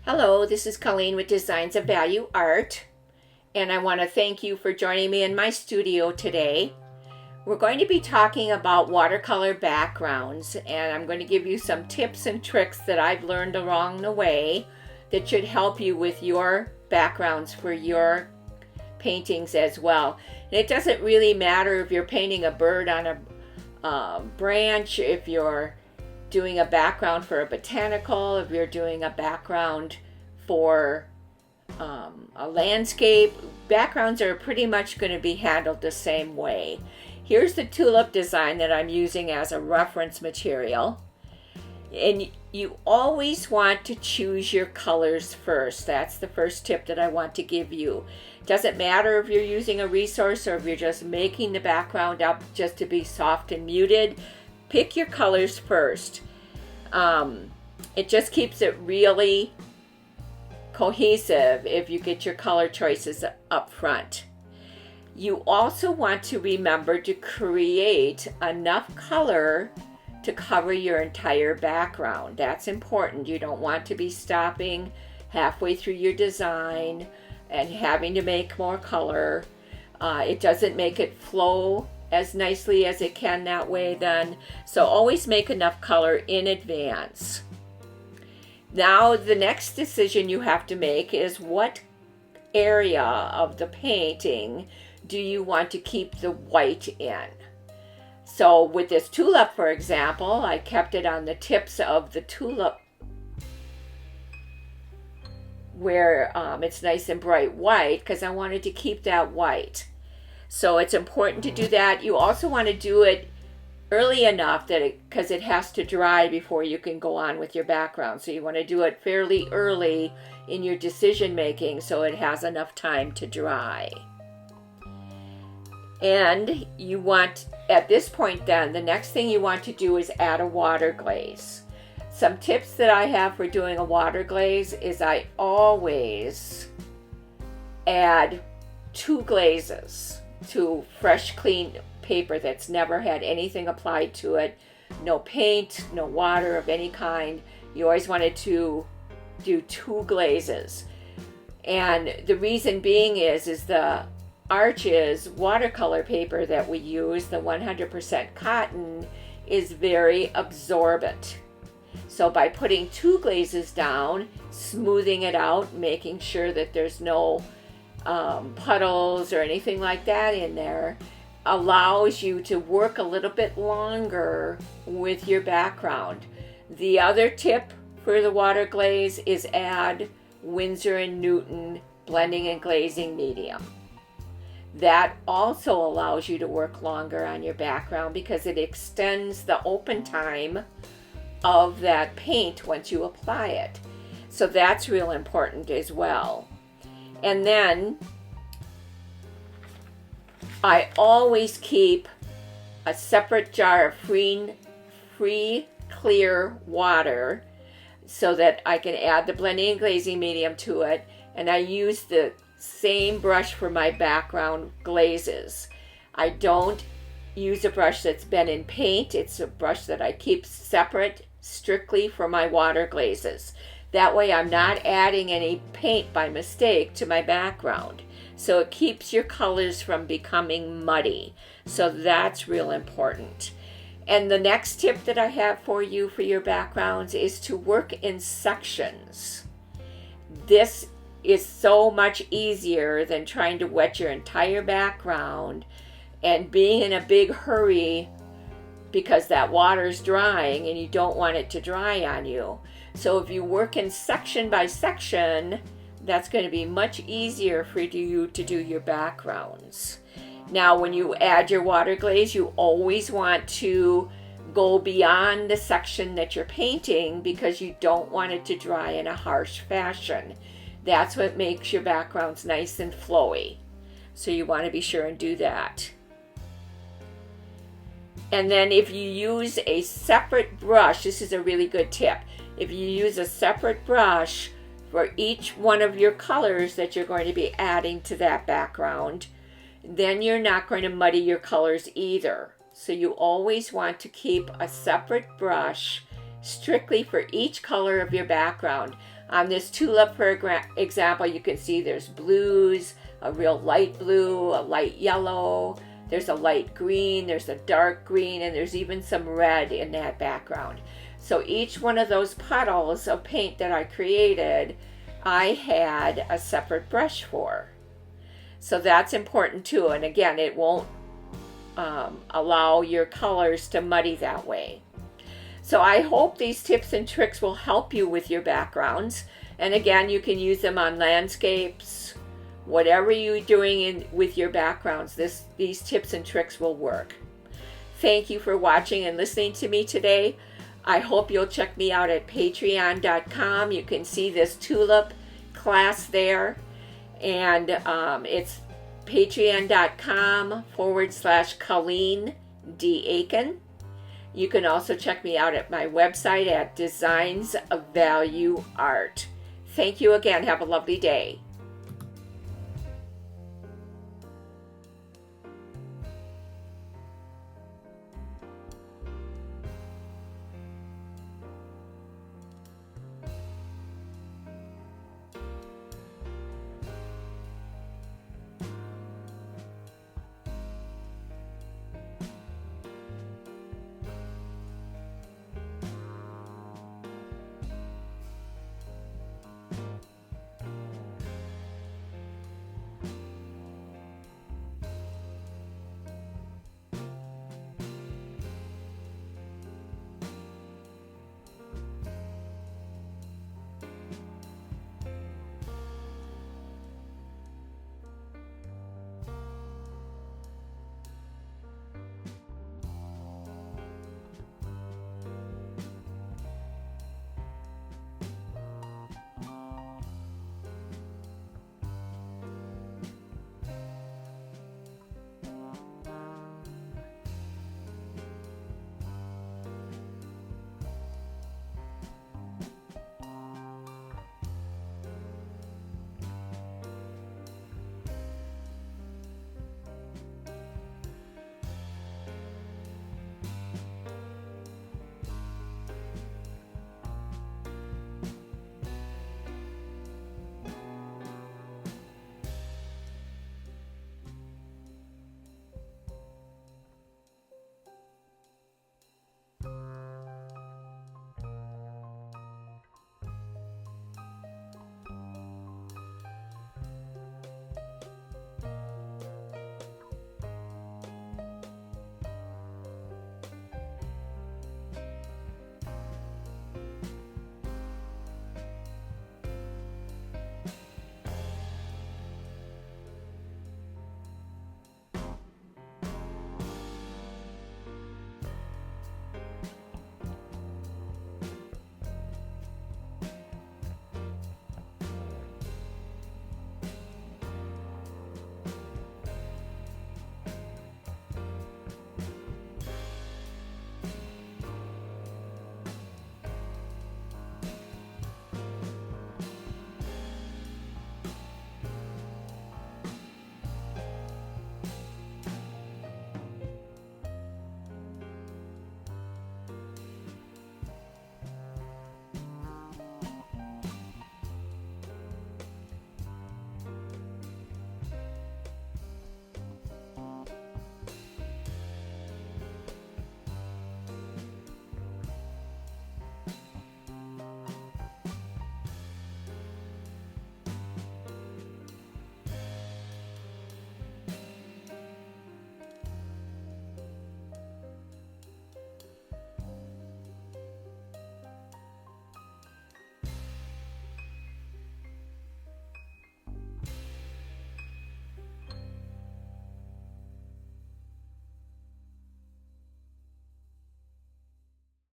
Hello, this is Colleen with Designs of Value Art, and I want to thank you for joining me in my studio today. We're going to be talking about watercolor backgrounds, and I'm going to give you some tips and tricks that I've learned along the way that should help you with your backgrounds for your paintings as well. And it doesn't really matter if you're painting a bird on a branch, if you're doing a background for a botanical, if you're doing a background for a landscape. Backgrounds are pretty much going to be handled the same way. Here's the tulip design that I'm using as a reference material. And you always want to choose your colors first. That's the first tip that I want to give you. Doesn't matter if you're using a resource or if you're just making the background up just to be soft and muted. Pick your colors first. It just keeps it really cohesive if you get your color choices up front. You also want to remember to create enough color to cover your entire background. That's important. You don't want to be stopping halfway through your design and having to make more color. It doesn't make it flow as nicely as it can that way then. So always make enough color in advance. Now the next decision you have to make is what area of the painting do you want to keep the white in? So with this tulip, for example, I kept it on the tips of the tulip where it's nice and bright white because I wanted to keep that white. So it's important to do that. You also want to do it early enough that because it has to dry before you can go on with your background. So you want to do it fairly early in your decision making so it has enough time to dry. And you want, at this point then, the next thing you want to do is add a water glaze. Some tips that I have for doing a water glaze is I always add 2 glazes to fresh, clean paper that's never had anything applied to it. No paint, no water of any kind. You always wanted to do 2 glazes. And the reason being is the Arches watercolor paper that we use, the 100% cotton, is very absorbent. So by putting 2 glazes down, smoothing it out, making sure that there's no puddles or anything like that in there, allows you to work a little bit longer with your background. The other tip for the water glaze is add Winsor & Newton blending and glazing medium. That also allows you to work longer on your background because it extends the open time of that paint once you apply it. So that's real important as well. And then I always keep a separate jar of free clear water so that I can add the blending and glazing medium to it. And I use the same brush for my background glazes. I don't use a brush that's been in paint. It's a brush that I keep separate strictly for my water glazes. That way I'm not adding any paint by mistake to my background. So it keeps your colors from becoming muddy. So that's real important. And the next tip that I have for you for your backgrounds is to work in sections. This is so much easier than trying to wet your entire background and being in a big hurry because that water's drying and you don't want it to dry on you. So if you work in section by section, that's going to be much easier for you to do your backgrounds. Now, when you add your water glaze, you always want to go beyond the section that you're painting because you don't want it to dry in a harsh fashion. That's what makes your backgrounds nice and flowy. So you want to be sure and do that. And then if you use a separate brush, this is a really good tip. If you use a separate brush for each one of your colors that you're going to be adding to that background. Then you're not going to muddy your colors either. So you always want to keep a separate brush strictly for each color of your background. On this tulip, for example, you can see there's blues, a real light blue, a light yellow, there's a light green, there's a dark green, and there's even some red in that background. So each one of those puddles of paint that I created, I had a separate brush for. So that's important too. And again, it won't allow your colors to muddy that way. So I hope these tips and tricks will help you with your backgrounds. And again, you can use them on landscapes, whatever you're doing with your backgrounds, these tips and tricks will work. Thank you for watching and listening to me today. I hope you'll check me out at patreon.com. You can see this tulip class there. And it's patreon.com/Colleen D. Aiken. You can also check me out at my website at Designs of Value Art. Thank you again. Have a lovely day.